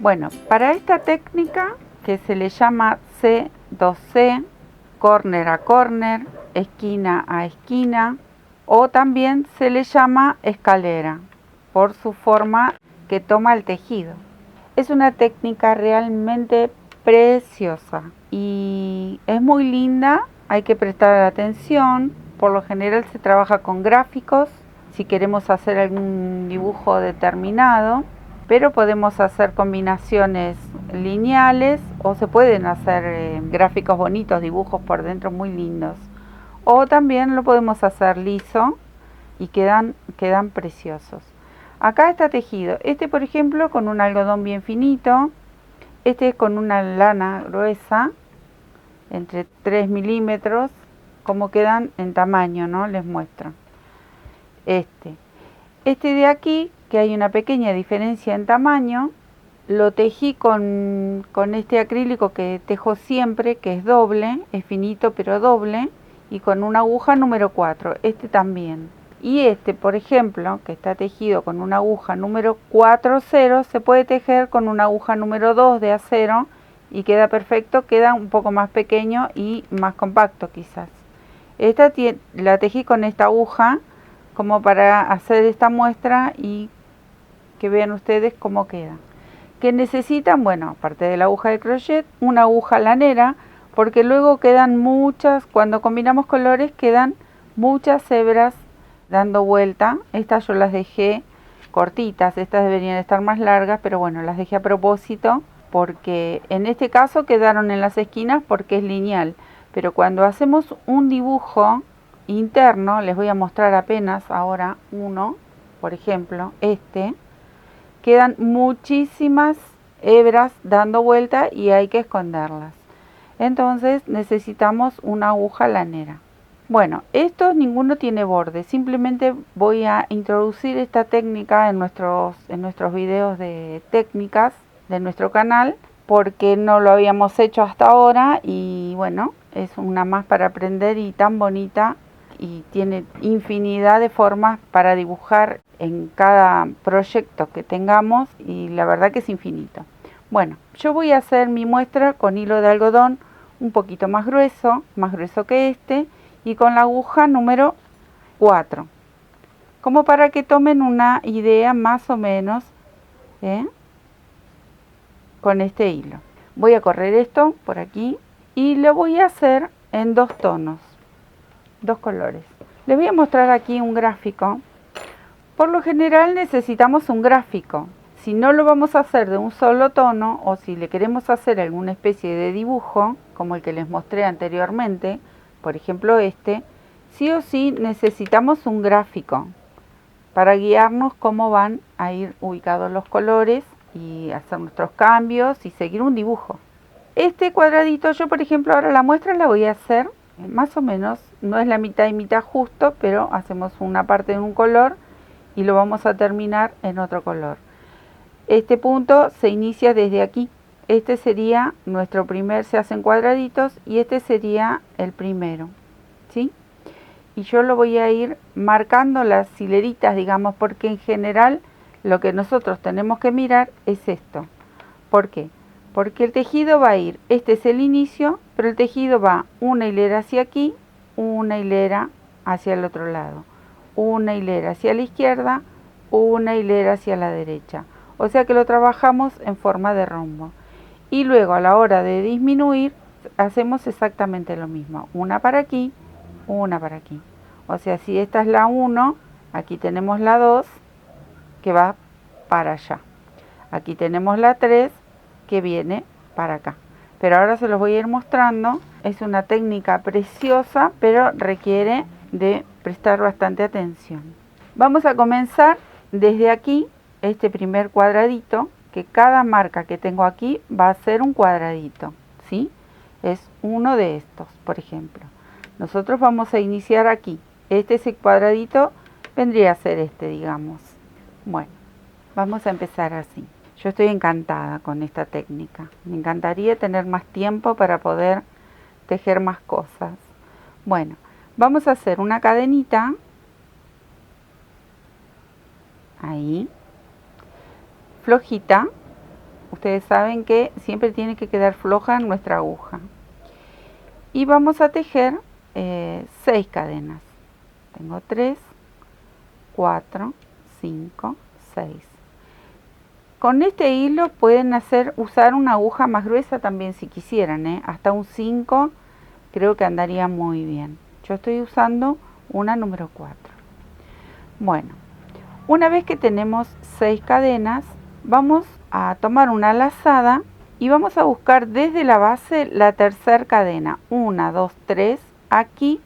Bueno, para esta técnica que se le llama C2C, corner a corner, esquina a esquina, o también se le llama escalera por su forma que toma el tejido. Es una técnica realmente preciosa y es muy linda, hay que prestar atención. Por lo general se trabaja con gráficos si queremos hacer algún dibujo determinado, pero podemos hacer combinaciones lineales o se pueden hacer gráficos bonitos, dibujos por dentro muy lindos, o también lo podemos hacer liso y quedan preciosos. Acá está tejido, este por ejemplo con un algodón bien finito, este es con una lana gruesa, entre 3 milímetros, como quedan en tamaño, ¿no? Les muestro. Este de aquí, que hay una pequeña diferencia en tamaño, lo tejí con este acrílico que tejo siempre, que es doble, es finito pero doble, y con una aguja número 4, este también. Y este, por ejemplo, que está tejido con una aguja número 40, se puede tejer con una aguja número 2 de acero y queda perfecto, queda un poco más pequeño y más compacto quizás. Esta la tejí con esta aguja como para hacer esta muestra y que vean ustedes cómo queda. Que necesitan, bueno, aparte de la aguja de crochet, una aguja lanera, porque luego quedan muchas, cuando combinamos colores quedan muchas hebras dando vuelta. Estas yo las dejé cortitas, estas deberían estar más largas, pero bueno, las dejé a propósito porque en este caso quedaron en las esquinas porque es lineal, pero cuando hacemos un dibujo interno, les voy a mostrar apenas ahora uno, por ejemplo, quedan muchísimas hebras dando vuelta y hay que esconderlas. Entonces necesitamos una aguja lanera. Bueno, estos ninguno tiene borde, simplemente voy a introducir esta técnica en nuestros videos de técnicas de nuestro canal, porque no lo habíamos hecho hasta ahora y bueno, es una más para aprender y tan bonita y tiene infinidad de formas para dibujar en cada proyecto que tengamos y la verdad que es infinito. Bueno, yo voy a hacer mi muestra con hilo de algodón un poquito más grueso que este, y con la aguja número 4, como para que tomen una idea más o menos con este hilo. Voy a correr esto por aquí y lo voy a hacer en 2 tonos, 2 colores. Les voy a mostrar aquí un gráfico. Por lo general necesitamos un gráfico. Si no lo vamos a hacer de un solo tono o si le queremos hacer alguna especie de dibujo, como el que les mostré anteriormente, por ejemplo sí o sí necesitamos un gráfico para guiarnos cómo van a ir ubicados los colores y hacer nuestros cambios y seguir un dibujo. Este cuadradito, yo por ejemplo ahora la muestra la voy a hacer más o menos, no es la mitad y mitad justo, pero hacemos una parte en un color y lo vamos a terminar en otro color. Este punto se inicia desde aquí. Este sería nuestro primer, se hacen cuadraditos y este sería el primero, ¿sí? Y yo lo voy a ir marcando las hileritas, digamos, porque en general lo que nosotros tenemos que mirar es esto. ¿Por qué? Porque el tejido va a ir, este es el inicio, pero el tejido va una hilera hacia aquí, una hilera hacia el otro lado, una hilera hacia la izquierda, una hilera hacia la derecha. O sea que lo trabajamos en forma de rombo. Y luego a la hora de disminuir, hacemos exactamente lo mismo. Una para aquí, una para aquí. O sea, si esta es la 1, aquí tenemos la 2, que va para allá. Aquí tenemos la 3, que viene para acá. Pero ahora se los voy a ir mostrando. Es una técnica preciosa, pero requiere de prestar bastante atención. Vamos a comenzar desde aquí, este primer cuadradito, que cada marca que tengo aquí va a ser un cuadradito, ¿sí? Es uno de estos, por ejemplo. Nosotros vamos a iniciar aquí. Ese cuadradito vendría a ser digamos. Bueno, vamos a empezar así. Yo estoy encantada con esta técnica. Me encantaría tener más tiempo para poder tejer más cosas. Bueno, vamos a hacer una cadenita. Ahí. Flojita. Ustedes saben que siempre tiene que quedar floja nuestra aguja. Y vamos a tejer 6 cadenas. Tengo 3, 4, 5, 6. Con este hilo pueden usar una aguja más gruesa también si quisieran, hasta un 5 creo que andaría muy bien. Yo estoy usando una número 4. Bueno, una vez que tenemos 6 cadenas, vamos a tomar una lazada y vamos a buscar desde la base la tercera cadena. 1, 2, 3. Aquí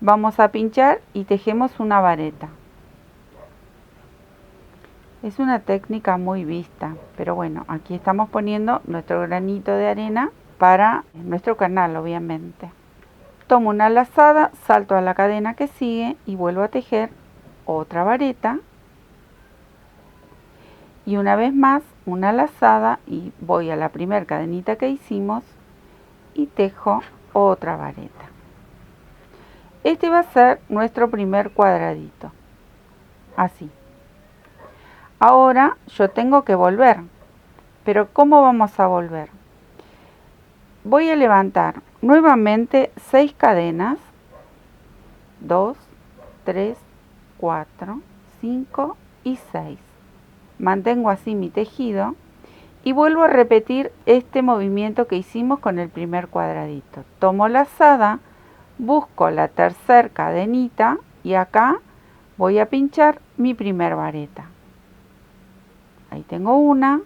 vamos a pinchar y tejemos una vareta. Es una técnica muy vista, pero bueno, aquí estamos poniendo nuestro granito de arena para nuestro canal, obviamente. Tomo una lazada, salto a la cadena que sigue y vuelvo a tejer otra vareta. Y una vez más, una lazada y voy a la primera cadenita que hicimos y tejo otra vareta. Este va a ser nuestro primer cuadradito, así. Ahora yo tengo que volver, pero ¿cómo vamos a volver? Voy a levantar nuevamente 6 cadenas, 2, 3, 4, 5 y 6. Mantengo así mi tejido y vuelvo a repetir este movimiento que hicimos con el primer cuadradito. Tomo lazada, busco la tercera cadenita y acá voy a pinchar mi primer vareta. Ahí tengo una,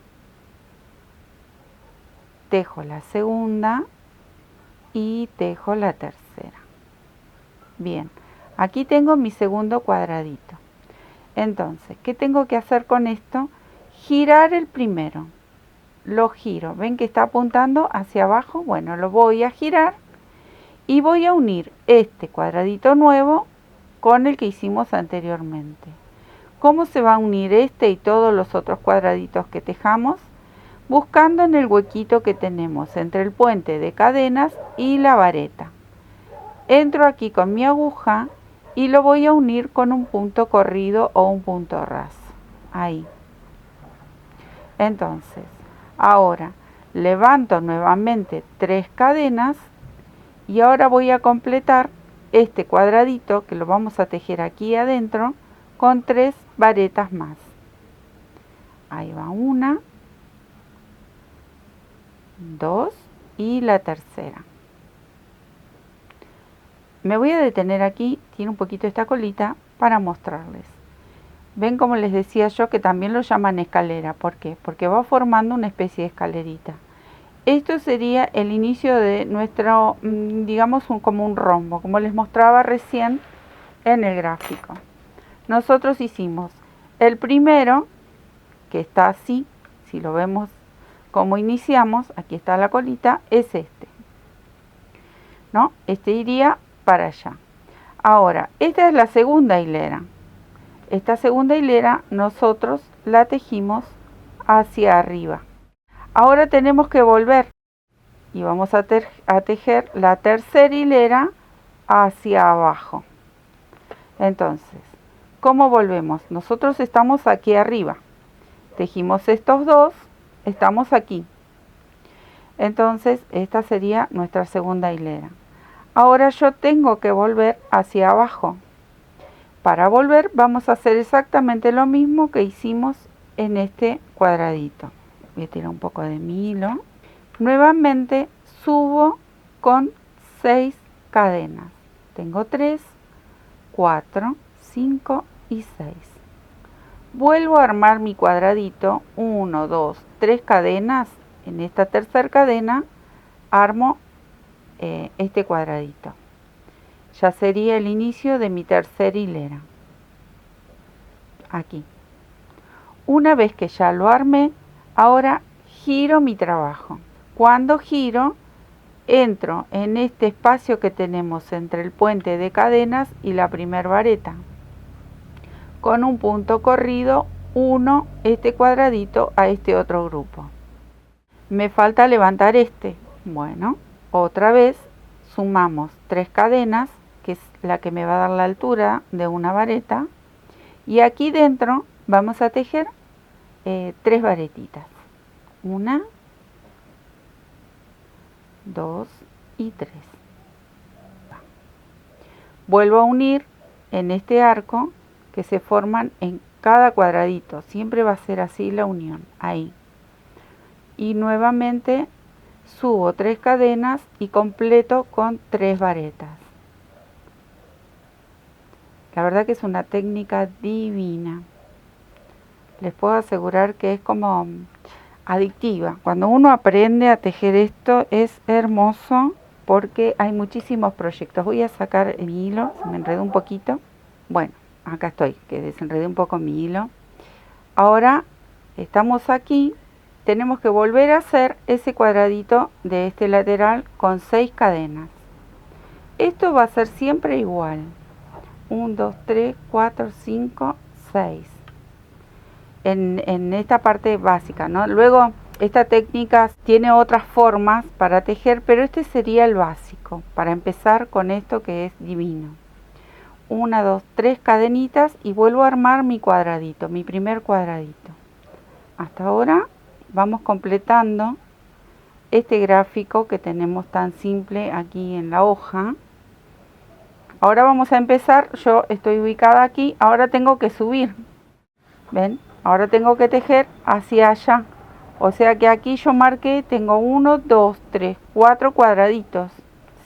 tejo la segunda y tejo la tercera. Bien, aquí tengo mi segundo cuadradito. Entonces, ¿qué tengo que hacer con esto? Girar el primero. Lo giro. ¿Ven que está apuntando hacia abajo? Bueno, lo voy a girar y voy a unir este cuadradito nuevo con el que hicimos anteriormente. ¿Cómo se va a unir este y todos los otros cuadraditos que tejamos? Buscando en el huequito que tenemos entre el puente de cadenas y la vareta. Entro aquí con mi aguja y lo voy a unir con un punto corrido o un punto raso. Ahí. Entonces, ahora levanto nuevamente 3 cadenas y ahora voy a completar este cuadradito que lo vamos a tejer aquí adentro con 3 varetas más. Ahí va una, 2 y la tercera. Me voy a detener aquí, tiene un poquito esta colita para mostrarles. Ven, como les decía yo, que también lo llaman escalera. ¿Por qué? Porque va formando una especie de escalerita. Esto sería el inicio de nuestro, digamos, como un rombo, como les mostraba recién en el gráfico. Nosotros hicimos el primero, que está así, si lo vemos como iniciamos, aquí está la colita, es este, ¿no? Este iría para allá. Ahora, esta es la segunda hilera. Esta segunda hilera nosotros la tejimos hacia arriba. Ahora tenemos que volver y vamos a tejer la tercera hilera hacia abajo. Entonces, ¿cómo volvemos? Nosotros estamos aquí arriba. Tejimos estos dos, estamos aquí. Entonces, esta sería nuestra segunda hilera. Ahora yo tengo que volver hacia abajo. Para volver vamos a hacer exactamente lo mismo que hicimos en este cuadradito. Voy a tirar un poco de mi hilo. Nuevamente subo con 6 cadenas. Tengo 3, 4, 5 y 6. Vuelvo a armar mi cuadradito, 1, 2, 3 cadenas. En esta tercera cadena armo este cuadradito. Ya sería el inicio de mi tercera hilera. Aquí. Una vez que ya lo armé, ahora giro mi trabajo. Cuando giro, entro en este espacio que tenemos entre el puente de cadenas y la primer vareta. Con un punto corrido, uno este cuadradito a este otro grupo. Me falta levantar este. Bueno, otra vez sumamos 3 cadenas, que es la que me va a dar la altura de una vareta, y aquí dentro vamos a tejer 3 varetitas. 1, 2 y 3. Vuelvo a unir en este arco que se forman en cada cuadradito. Siempre va a ser así la unión, ahí. Y nuevamente subo 3 cadenas y completo con 3 varetas. La verdad que es una técnica divina. Les puedo asegurar que es como adictiva. Cuando uno aprende a tejer esto es hermoso porque hay muchísimos proyectos. Voy a sacar mi hilo, se me enredó un poquito. Bueno, acá estoy, que desenredé un poco mi hilo. Ahora estamos aquí, tenemos que volver a hacer ese cuadradito de este lateral con 6 cadenas. Esto va a ser siempre igual. 1, 2, 3, 4, 5, 6. En esta parte básica, ¿no? Luego, esta técnica tiene otras formas para tejer, pero este sería el básico, para empezar con esto que es divino. 1, 2, 3 cadenitas y vuelvo a armar mi cuadradito, mi primer cuadradito. Hasta ahora vamos completando este gráfico que tenemos tan simple aquí en la hoja. Ahora vamos a empezar, yo estoy ubicada aquí, ahora tengo que subir, ¿ven? Ahora tengo que tejer hacia allá, o sea que aquí yo marqué, tengo 1, 2, 3, 4 cuadraditos,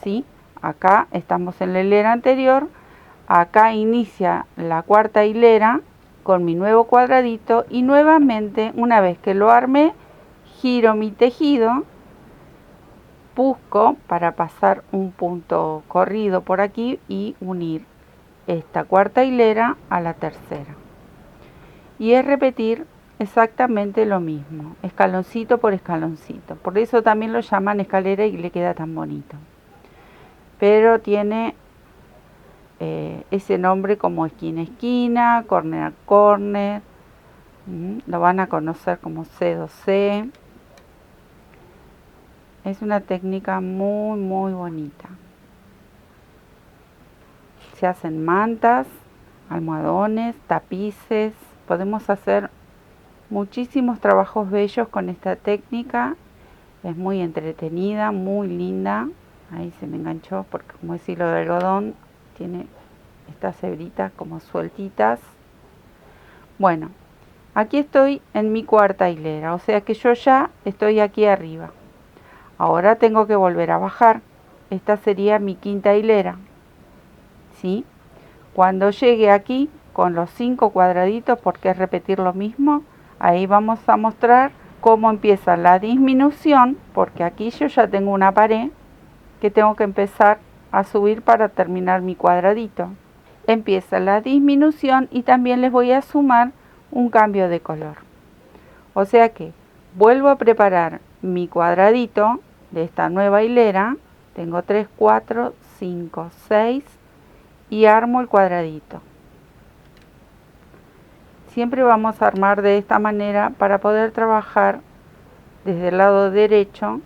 ¿sí? Acá estamos en la hilera anterior, acá inicia la cuarta hilera con mi nuevo cuadradito y nuevamente, una vez que lo armé, giro mi tejido, busco para pasar un punto corrido por aquí y unir esta cuarta hilera a la tercera. Y es repetir exactamente lo mismo, escaloncito por escaloncito. Por eso también lo llaman escalera y le queda tan bonito. Pero tiene ese nombre como esquina a esquina, corner a corner. Lo van a conocer como C2C. Es una técnica muy muy bonita. Se hacen mantas, almohadones, tapices. Podemos hacer muchísimos trabajos bellos con esta técnica. Es muy entretenida, muy linda. Ahí se me enganchó porque como es hilo de algodón, tiene estas hebritas como sueltitas. Bueno, aquí estoy en mi cuarta hilera, o sea que yo ya estoy aquí arriba. Ahora tengo que volver a bajar. Esta sería mi quinta hilera, ¿sí? Cuando llegue aquí con los 5 cuadraditos, porque es repetir lo mismo, ahí vamos a mostrar cómo empieza la disminución, porque aquí yo ya tengo una pared que tengo que empezar a subir para terminar mi cuadradito. Empieza la disminución y también les voy a sumar un cambio de color. O sea que vuelvo a preparar mi cuadradito de esta nueva hilera. Tengo 3, 4, 5, 6 y armo el cuadradito. Siempre vamos a armar de esta manera para poder trabajar desde el lado derecho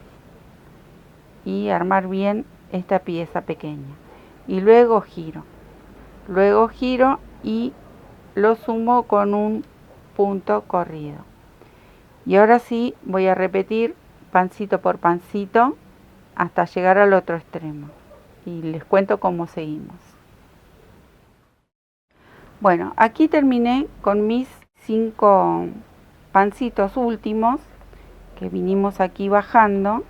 y armar bien esta pieza pequeña. Y luego giro y lo sumo con un punto corrido. Y ahora sí voy a repetir pancito por pancito hasta llegar al otro extremo. Y les cuento cómo seguimos. Bueno, aquí terminé con mis 5 pancitos últimos que vinimos aquí bajando.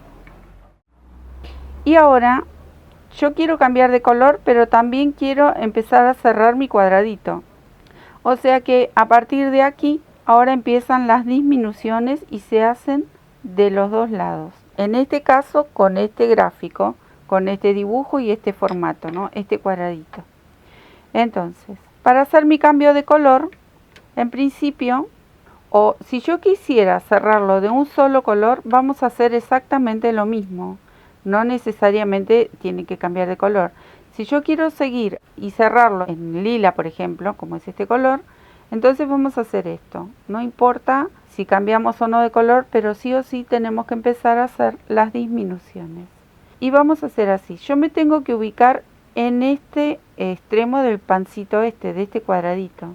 Y ahora yo quiero cambiar de color, pero también quiero empezar a cerrar mi cuadradito. O sea que a partir de aquí, ahora empiezan las disminuciones y se hacen de los dos lados. En este caso, con este gráfico, con este dibujo y este formato, ¿no? Este cuadradito. Entonces, para hacer mi cambio de color, en principio, o si yo quisiera cerrarlo de un solo color, vamos a hacer exactamente lo mismo. No necesariamente tiene que cambiar de color. Si yo quiero seguir y cerrarlo en lila, por ejemplo, como es este color, entonces vamos a hacer esto. No importa si cambiamos o no de color, pero sí o sí tenemos que empezar a hacer las disminuciones. Y vamos a hacer así. Yo me tengo que ubicar en este extremo del pancito de este cuadradito.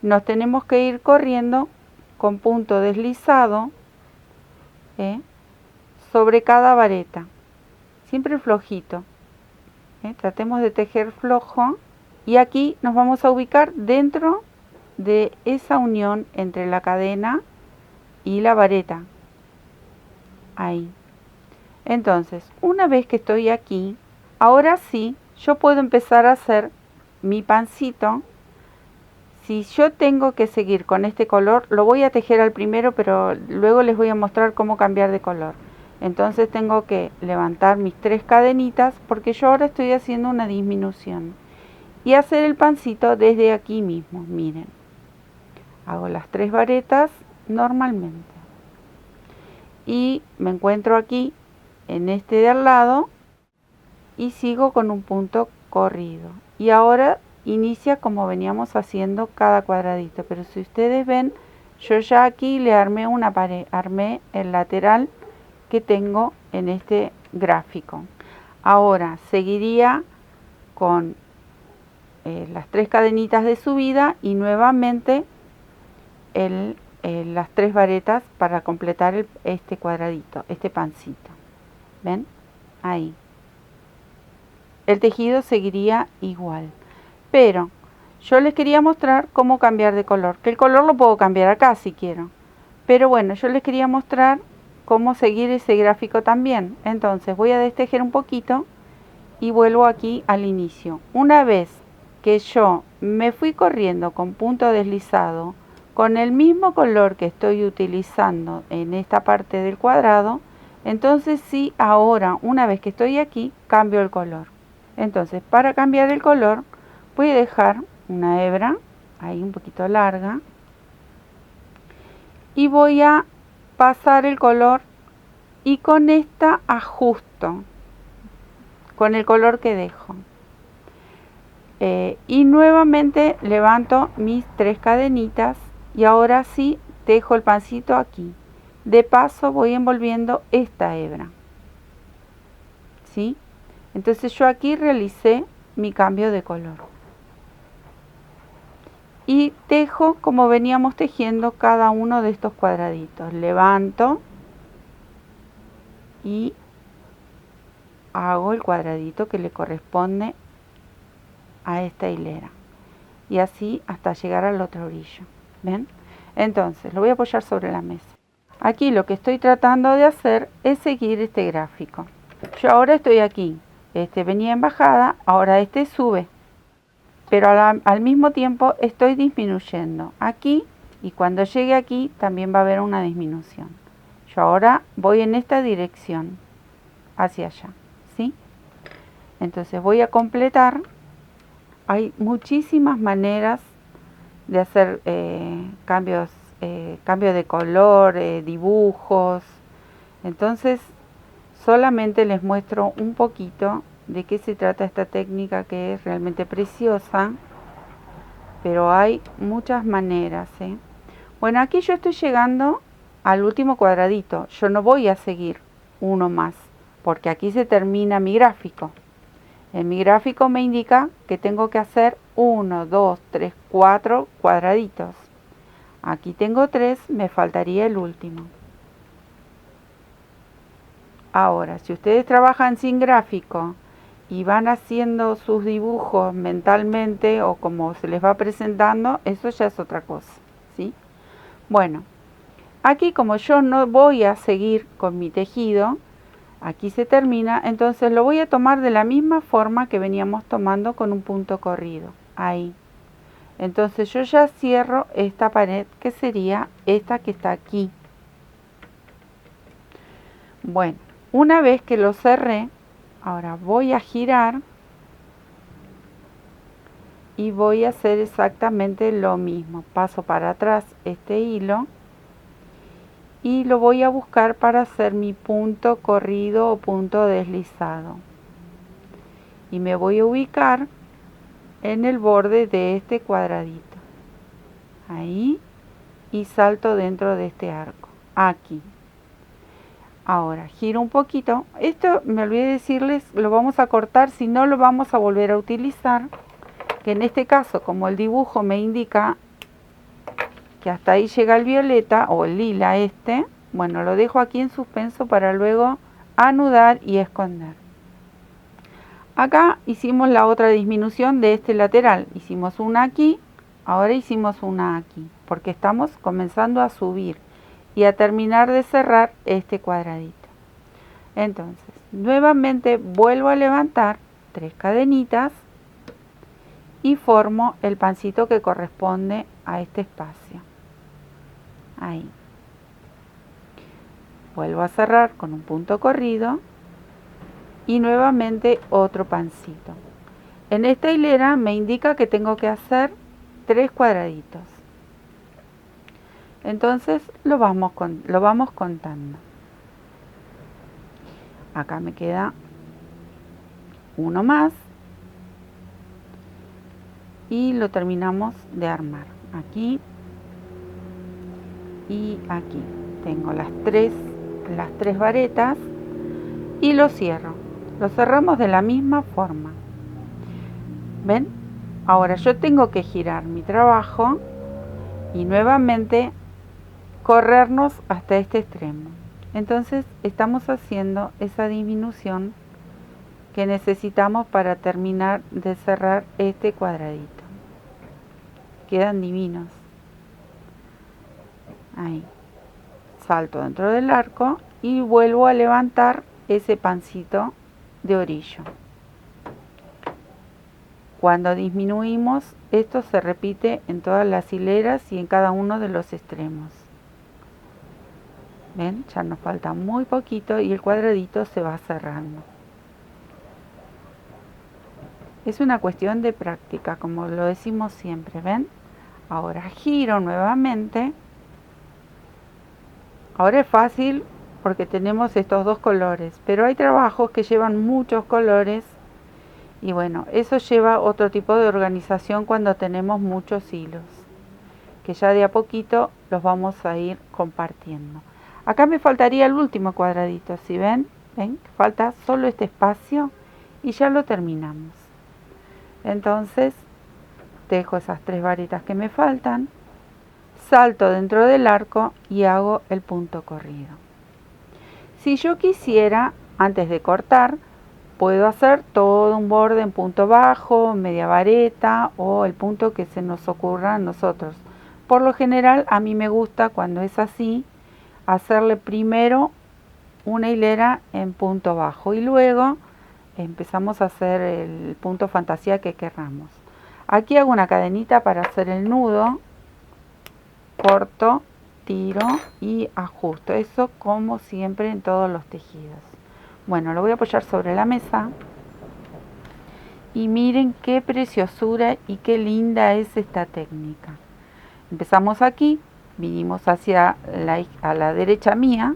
Nos tenemos que ir corriendo con punto deslizado sobre cada vareta, siempre flojito. Tratemos de tejer flojo y aquí nos vamos a ubicar dentro de esa unión entre la cadena y la vareta. Ahí. Entonces, una vez que estoy aquí, ahora sí, yo puedo empezar a hacer mi pancito. Si yo tengo que seguir con este color, lo voy a tejer al primero, pero luego les voy a mostrar cómo cambiar de color. Entonces tengo que levantar mis 3 cadenitas, porque yo ahora estoy haciendo una disminución. Y hacer el pancito desde aquí mismo, miren. Hago las 3 varetas normalmente. Y me encuentro aquí, en este de al lado, y sigo con un punto corrido. Y ahora inicia como veníamos haciendo cada cuadradito, pero si ustedes ven, yo ya aquí le armé una pared, armé el lateral que tengo en este gráfico. Ahora seguiría con las 3 cadenitas de subida y nuevamente las 3 varetas para completar este cuadradito, este pancito. ¿Ven? Ahí. El tejido seguiría igual. Pero yo les quería mostrar cómo cambiar de color. Que el color lo puedo cambiar acá si quiero. Pero bueno, yo les quería mostrar cómo seguir ese gráfico también. Entonces voy a destejer un poquito y vuelvo aquí al inicio. Una vez que yo me fui corriendo con punto deslizado con el mismo color que estoy utilizando en esta parte del cuadrado, entonces sí, ahora una vez que estoy aquí, cambio el color. Entonces, para cambiar el color, voy a dejar una hebra, ahí un poquito larga, y voy a pasar el color y con esta ajusto, con el color que dejo. Y nuevamente levanto mis 3 cadenitas y ahora sí dejo el pancito aquí. De paso voy envolviendo esta hebra. ¿Sí? Entonces yo aquí realicé mi cambio de color. Y tejo como veníamos tejiendo cada uno de estos cuadraditos. Levanto y hago el cuadradito que le corresponde a esta hilera. Y así hasta llegar al otro orillo. ¿Ven? Entonces lo voy a apoyar sobre la mesa. Aquí lo que estoy tratando de hacer es seguir este gráfico. Yo ahora estoy aquí. Este venía en bajada, ahora este sube. Pero al mismo tiempo estoy disminuyendo aquí y cuando llegue aquí también va a haber una disminución. Yo ahora voy en esta dirección, hacia allá, ¿sí? Entonces voy a completar. Hay muchísimas maneras de hacer cambio de color, dibujos. Entonces solamente les muestro un poquito de qué se trata esta técnica, que es realmente preciosa, pero hay muchas maneras. Bueno, aquí yo estoy llegando al último cuadradito. Yo no voy a seguir uno más, porque aquí se termina mi gráfico. En mi gráfico me indica que tengo que hacer 1, 2, 3, 4 cuadraditos. Aquí tengo 3, me faltaría el último. Ahora, si ustedes trabajan sin gráfico y van haciendo sus dibujos mentalmente o como se les va presentando, eso ya es otra cosa, ¿sí? Bueno, aquí como yo no voy a seguir con mi tejido, aquí se termina, entonces lo voy a tomar de la misma forma que veníamos tomando con un punto corrido, ahí. Entonces yo ya cierro esta pared, que sería esta que está aquí. Bueno, una vez que lo cerré, ahora voy a girar y voy a hacer exactamente lo mismo. Paso para atrás este hilo y lo voy a buscar para hacer mi punto corrido o punto deslizado. Y me voy a ubicar en el borde de este cuadradito. Ahí. Y salto dentro de este arco. Aquí. Ahora, giro un poquito. Esto, me olvidé decirles, lo vamos a cortar, si no lo vamos a volver a utilizar. Que en este caso, como el dibujo me indica que hasta ahí llega el violeta o el lila este, Bueno, lo dejo aquí en suspenso para luego anudar y esconder. Acá hicimos la otra disminución de este lateral. Hicimos una aquí, ahora hicimos una aquí, porque estamos comenzando a subir y a terminar de cerrar este cuadradito. Entonces, nuevamente vuelvo a levantar 3 cadenitas y formo el pancito que corresponde a este espacio. Ahí. Vuelvo a cerrar con un punto corrido y nuevamente otro pancito. En esta hilera me indica que tengo que hacer 3 cuadraditos. Entonces lo vamos contando. Acá me queda uno más y lo terminamos de armar. Aquí y aquí. Tengo las tres varetas y lo cierro. Lo cerramos de la misma forma. ¿Ven? Ahora yo tengo que girar mi trabajo y nuevamente corrernos hasta este extremo. Entonces estamos haciendo esa disminución que necesitamos para terminar de cerrar este cuadradito. Quedan divinos. Ahí. Salto dentro del arco y vuelvo a levantar ese pancito de orillo. Cuando disminuimos, esto se repite en todas las hileras y en cada uno de los extremos. ¿Ven? Ya nos falta muy poquito y el cuadradito se va cerrando. Es una cuestión de práctica, como lo decimos siempre, ¿ven? Ahora giro nuevamente. Ahora es fácil porque tenemos estos dos colores, pero hay trabajos que llevan muchos colores y bueno, eso lleva otro tipo de organización cuando tenemos muchos hilos, que ya de a poquito los vamos a ir compartiendo. Acá me faltaría el último cuadradito, ¿sí ven? ¿Ven? Falta solo este espacio y ya lo terminamos. Entonces, dejo esas 3 varitas que me faltan, salto dentro del arco y hago el punto corrido. Si yo quisiera, antes de cortar, puedo hacer todo un borde en punto bajo, media vareta o el punto que se nos ocurra a nosotros. Por lo general, a mí me gusta cuando es así, hacerle primero una hilera en punto bajo y luego empezamos a hacer el punto fantasía que querramos. Aquí hago una cadenita para hacer el nudo, corto, tiro y ajusto. Eso como siempre en todos los tejidos. Bueno, lo voy a apoyar sobre la mesa y miren qué preciosura y qué linda es esta técnica. Empezamos aquí, vinimos hacia a la derecha mía,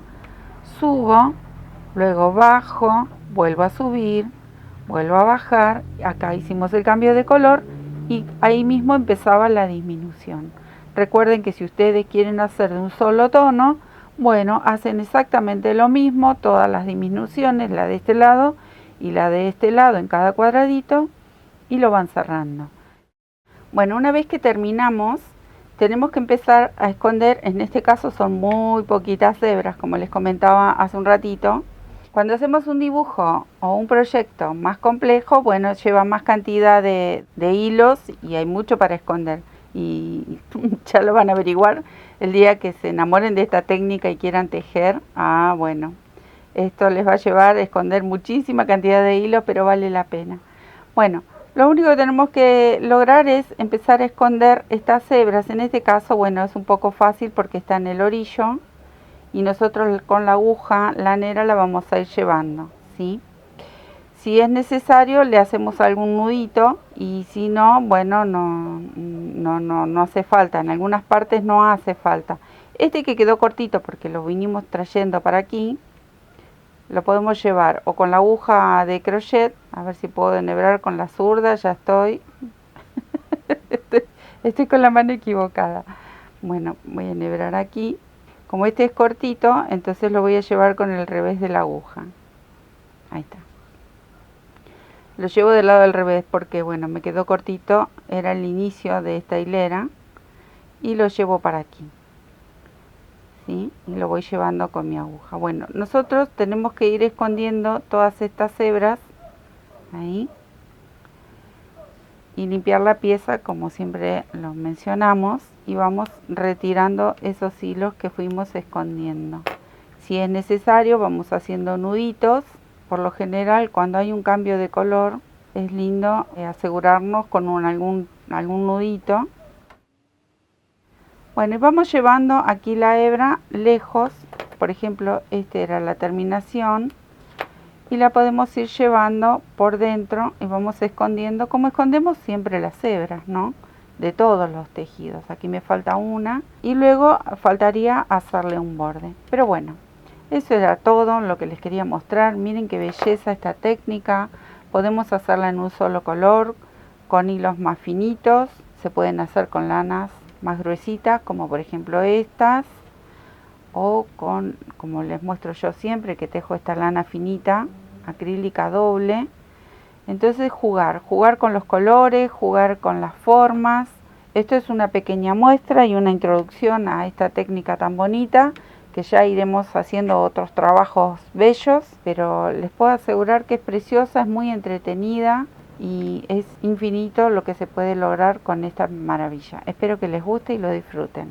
subo, luego bajo, vuelvo a subir, vuelvo a bajar, acá hicimos el cambio de color y ahí mismo empezaba la disminución. Recuerden que si ustedes quieren hacer de un solo tono, bueno, hacen exactamente lo mismo, todas las disminuciones, la de este lado y la de este lado en cada cuadradito y lo van cerrando. Bueno, una vez que terminamos, tenemos que empezar a esconder, en este caso son muy poquitas hebras, como les comentaba hace un ratito. Cuando hacemos un dibujo o un proyecto más complejo, bueno, lleva más cantidad de hilos y hay mucho para esconder. Y ya lo van a averiguar el día que se enamoren de esta técnica y quieran tejer. Bueno, esto les va a llevar a esconder muchísima cantidad de hilos, pero vale la pena. Bueno, lo único que tenemos que lograr es empezar a esconder estas hebras. En este caso, bueno, es un poco fácil porque está en el orillo y nosotros con la aguja lanera la vamos a ir llevando, ¿sí? Si es necesario le hacemos algún nudito y si no, bueno, no hace falta. En algunas partes no hace falta. Este que quedó cortito porque lo vinimos trayendo para aquí, lo podemos llevar o con la aguja de crochet, a ver si puedo enhebrar con la zurda, ya estoy. Estoy con la mano equivocada. Bueno, voy a enhebrar aquí. Como este es cortito, entonces lo voy a llevar con el revés de la aguja. Ahí está. Lo llevo del lado del revés porque, bueno, me quedó cortito, era el inicio de esta hilera y lo llevo para aquí. ¿sí? Y lo voy llevando con mi aguja. Bueno, nosotros tenemos que ir escondiendo todas estas hebras ahí y limpiar la pieza como siempre lo mencionamos, y vamos retirando esos hilos que fuimos escondiendo. Si es necesario vamos haciendo nuditos. Por lo general cuando hay un cambio de color es lindo asegurarnos con algún nudito. Bueno, y vamos llevando aquí la hebra lejos. Por ejemplo, esta era la terminación y la podemos ir llevando por dentro y vamos escondiendo como escondemos siempre las hebras, ¿no? De todos los tejidos. Aquí me falta una y luego faltaría hacerle un borde. Pero bueno, eso era todo lo que les quería mostrar. Miren qué belleza esta técnica. Podemos hacerla en un solo color, con hilos más finitos. Se pueden hacer con lanas más gruesitas, como por ejemplo estas, o con, como les muestro yo siempre, que tejo esta lana finita, acrílica doble. Entonces jugar con los colores, jugar con las formas. Esto es una pequeña muestra y una introducción a esta técnica tan bonita, que ya iremos haciendo otros trabajos bellos, pero les puedo asegurar que es preciosa, es muy entretenida y es infinito lo que se puede lograr con esta maravilla. Espero que les guste y lo disfruten.